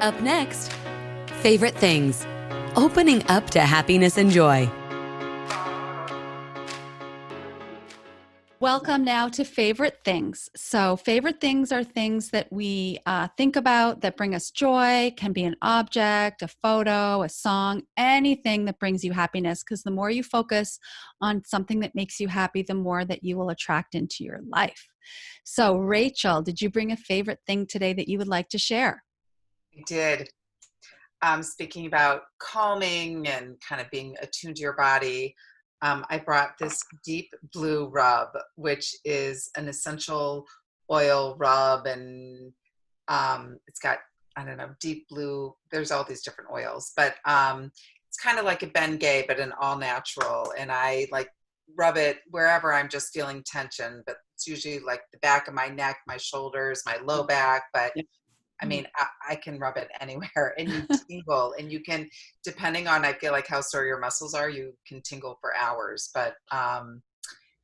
Up next, favorite things. Opening up to happiness and joy. Welcome now to favorite things. So favorite things are things that we think about that bring us joy. Can be an object, a photo, a song, anything that brings you happiness, because the more you focus on something that makes you happy, the more that you will attract into your life. So Rachel, did you bring a favorite thing today that you would like to share? I did. Speaking about calming and kind of being attuned to your body, I brought this deep blue rub, which is an essential oil rub, and it's got, I don't know, deep blue. There's all these different oils, but it's kind of like a Bengay, but an all natural. And I like rub it wherever I'm just feeling tension, but it's usually like the back of my neck, my shoulders, my low back, but I mean, I can rub it anywhere, and you tingle, and you can, depending on, I feel like how sore your muscles are, you can tingle for hours, but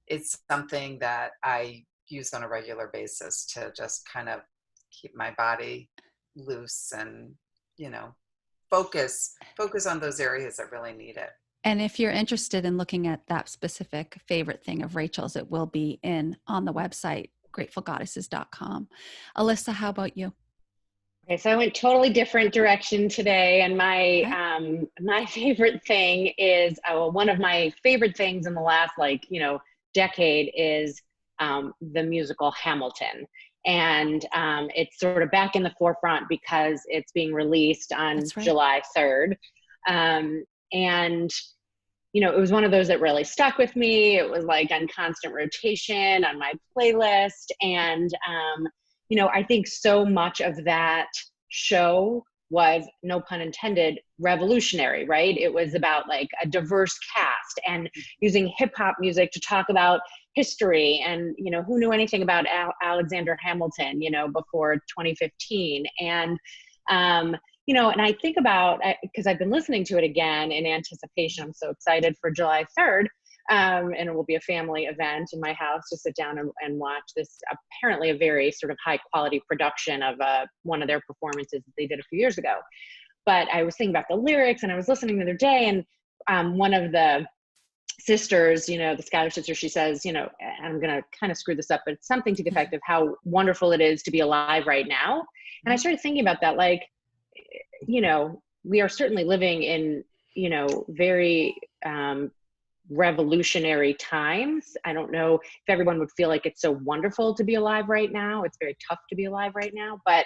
it's something that I use on a regular basis to just kind of keep my body loose and, focus on those areas that really need it. And if you're interested in looking at that specific favorite thing of Rachel's, it will be on the website, gratefulgoddesses.com. Alyssa, how about you? Okay, so I went totally different direction today, and my favorite thing is one of my favorite things in the last decade is the musical Hamilton, and it's sort of back in the forefront because it's being released on July 3rd, and it was one of those that really stuck with me. It was like on constant rotation on my playlist, and I think so much of that show was, no pun intended, revolutionary, right? It was about like a diverse cast and using hip hop music to talk about history. And, who knew anything about Alexander Hamilton, before 2015. And, and I think about, because I've been listening to it again in anticipation. I'm so excited for July 3rd. And it will be a family event in my house to sit down and watch this, apparently a very sort of high quality production of one of their performances that they did a few years ago. But I was thinking about the lyrics, and I was listening the other day, and one of the sisters, the Schuyler sister, she says, I'm going to kind of screw this up, but it's something to the effect of how wonderful it is to be alive right now. And I started thinking about that, like, we are certainly living in, very revolutionary times. I don't know if everyone would feel like it's so wonderful to be alive right now. It's very tough to be alive right now. But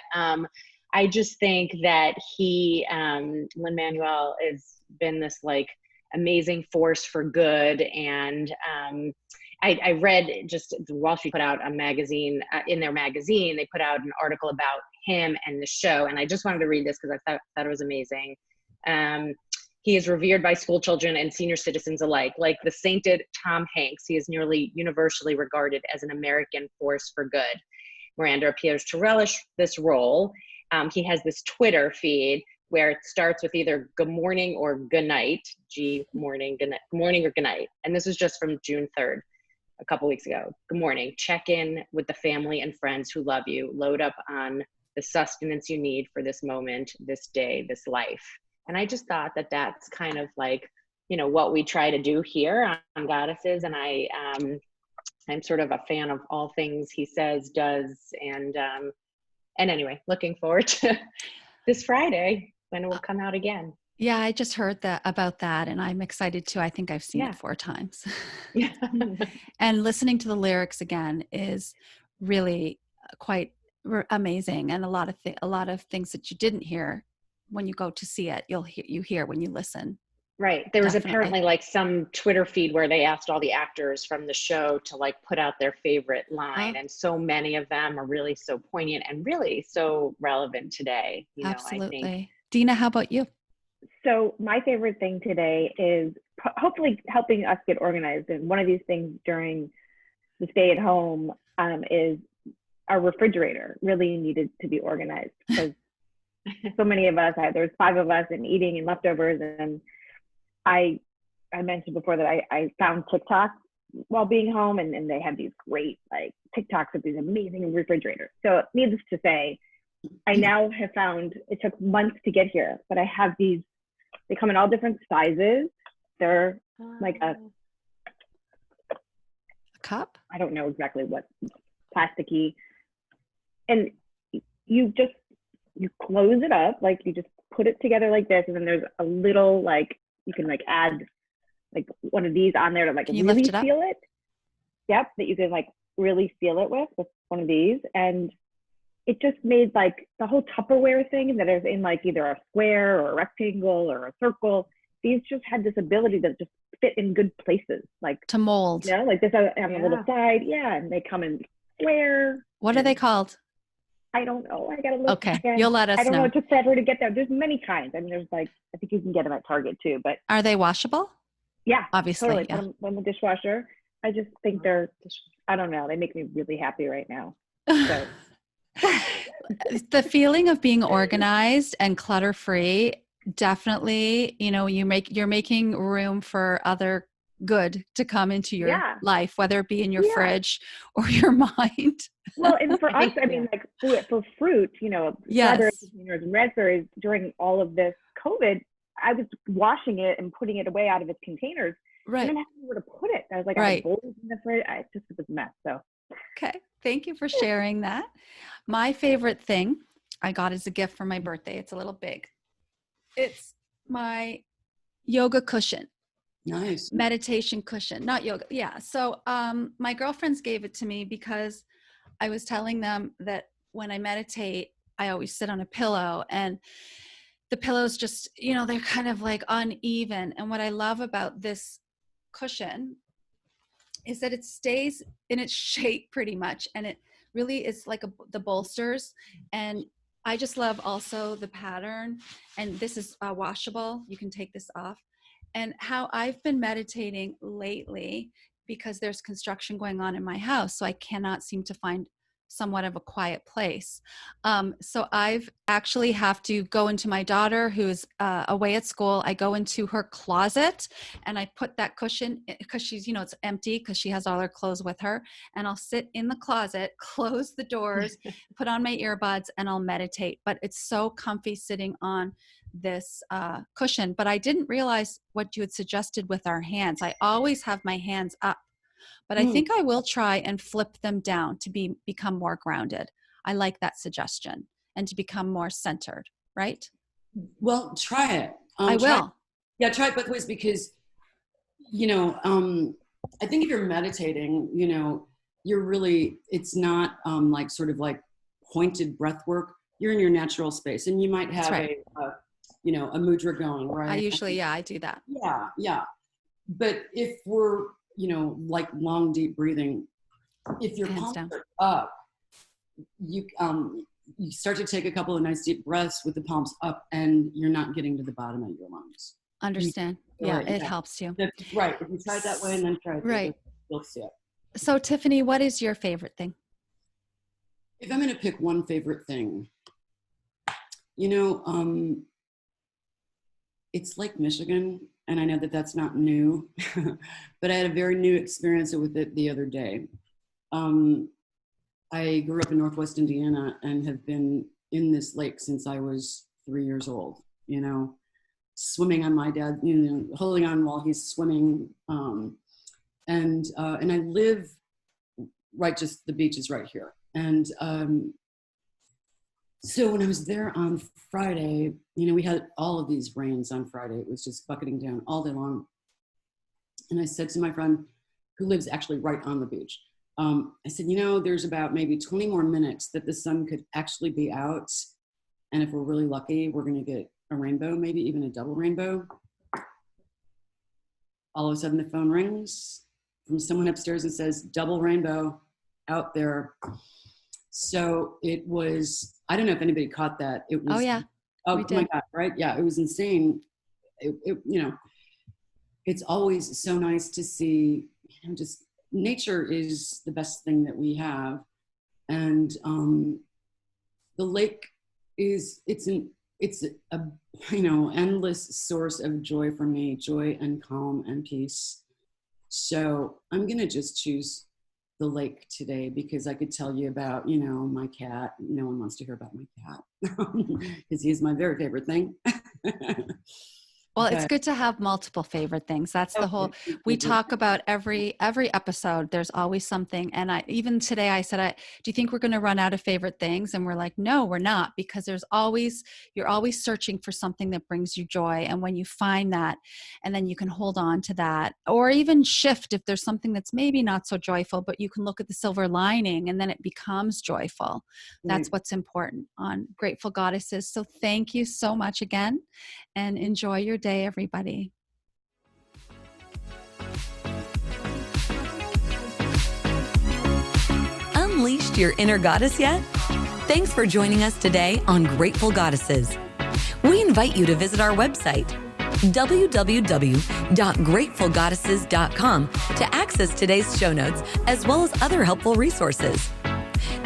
I just think that Lin-Manuel has been this like amazing force for good. And I read, just the Wall Street put out a magazine, in their magazine, they put out an article about him and the show. And I just wanted to read this because I thought it was amazing. He is revered by school children and senior citizens alike. Like the sainted Tom Hanks, he is nearly universally regarded as an American force for good. Miranda appears to relish this role. He has this Twitter feed where it starts with either good morning or good night, morning or good night. And this is just from June 3rd, a couple weeks ago. Good morning, check in with the family and friends who love you. Load up on the sustenance you need for this moment, this day, this life. And I just thought that that's kind of like, what we try to do here on Goddesses. And I'm sort of a fan of all things he says, does. And anyway, looking forward to this Friday when it will come out again. Yeah, I just heard about that, and I'm excited too. I think I've seen it 4 times. And listening to the lyrics again is really quite amazing, and a lot of things that you didn't hear when you go to see it, you hear when you listen. Right. There was apparently like some Twitter feed where they asked all the actors from the show to like put out their favorite line. And so many of them are really so poignant and really so relevant today. Absolutely. I think. Dina, how about you? So my favorite thing today is hopefully helping us get organized. And one of these things during the stay at home is our refrigerator really needed to be organized because so many of us, there's 5 of us and eating and leftovers. And I mentioned before that I found TikTok while being home, and they have these great like TikToks with these amazing refrigerators. So needless to say, I now have found, it took months to get here, but I have these, they come in all different sizes. They're like a cup? I don't know exactly what, plasticky. And you close it up, like you just put it together like this, and then there's a little, like, you can like add like one of these on there to like really seal it. Yep, that you can like really seal it with one of these. And it just made like the whole Tupperware thing that is in like either a square or a rectangle or a circle. These just had this ability to just fit in good places, like to mold. You know, like this on the little side. Yeah, and they come in square. What are they called? I don't know. I gotta look. Okay, again. you'll let us know. I don't know. It took forever to get there. There's many kinds. I mean, there's like, I think you can get them at Target too. But are they washable? Yeah, obviously. Totally. Yeah. Put them in the dishwasher. I just think they're, I don't know. They make me really happy right now. So. The feeling of being organized and clutter-free, definitely, you know, you're making room for other good to come into your life, whether it be in your fridge or your mind. Well, and for us, I mean, like for fruit, you know, strawberries and raspberries during all of this COVID, I was washing it and putting it away out of its containers. Right. And then I had nowhere to put it. I was like, I had bowls in the fridge. It was a mess. So. Okay. Thank you for sharing that. My favorite thing I got as a gift for my birthday. It's a little big. It's my yoga cushion. Nice. Meditation cushion, not yoga. Yeah. So my girlfriends gave it to me because I was telling them that when I meditate, I always sit on a pillow, and the pillows just, you know, they're kind of like uneven. And what I love about this cushion is that it stays in its shape pretty much. And it really is like the bolsters. And I just love also the pattern. And this is washable. You can take this off. And how I've been meditating lately, because there's construction going on in my house, so I cannot seem to find somewhat of a quiet place. So I've actually have to go into my daughter who's away at school. I go into her closet and I put that cushion, because she's, you know, it's empty because she has all her clothes with her. And I'll sit in the closet, close the doors, put on my earbuds, and I'll meditate. But it's so comfy sitting on this cushion. But I didn't realize what you had suggested with our hands. I always have my hands up. But I think I will try and flip them down to become more grounded. I like that suggestion, and to become more centered, right? Well, try it. I will. Try it both ways, because, you know, I think if you're meditating, you know, it's not like sort of like pointed breath work. You're in your natural space, and you might have a mudra going, right? I usually, I do that. Yeah. But if we're, you know, like long, deep breathing, if your palms are up, you start to take a couple of nice deep breaths with the palms up, and you're not getting to the bottom of your lungs. Understand. It helps you. That's right. If you try it that way and then try it, right, you'll see it. So Tiffany, what is your favorite thing? If I'm going to pick one favorite thing, you know, it's Lake Michigan. And I know that that's not new, but I had a very new experience with it the other day. I grew up in Northwest Indiana and have been in this lake since I was 3 years old, you know, swimming on my dad, you know, holding on while he's swimming. And I live right, just the beach is right here. And so when I was there on Friday, you know, we had all of these rains on Friday. It was just bucketing down all day long. And I said to my friend, who lives actually right on the beach, I said, you know, there's about maybe 20 more minutes that the sun could actually be out. And if we're really lucky, we're going to get a rainbow, maybe even a double rainbow. All of a sudden the phone rings from someone upstairs and says, double rainbow out there. So it was, I don't know if anybody caught that. It was, oh my God, right? Yeah, it was insane. It, you know, it's always so nice to see, you know, just nature is the best thing that we have. And the lake is, it's a, you know, endless source of joy for me, joy and calm and peace. So I'm going to just choose the lake today because I could tell you about, you know, my cat. No one wants to hear about my cat because he is my very favorite thing. Well, it's good to have multiple favorite things. That's the whole, we talk about every episode, there's always something. And even today I said, do you think we're going to run out of favorite things? And we're like, no, we're not, because you're always searching for something that brings you joy. And when you find that, and then you can hold on to that, or even shift if there's something that's maybe not so joyful, but you can look at the silver lining and then it becomes joyful. That's what's important on Grateful Goddesses. So thank you so much again, and enjoy your day, everybody. Unleashed your inner goddess yet? Thanks for joining us today on Grateful Goddesses. We invite you to visit our website, www.gratefulgoddesses.com, to access today's show notes as well as other helpful resources.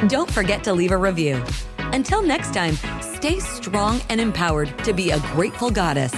Don't forget to leave a review. Until next time, stay strong and empowered to be a grateful goddess.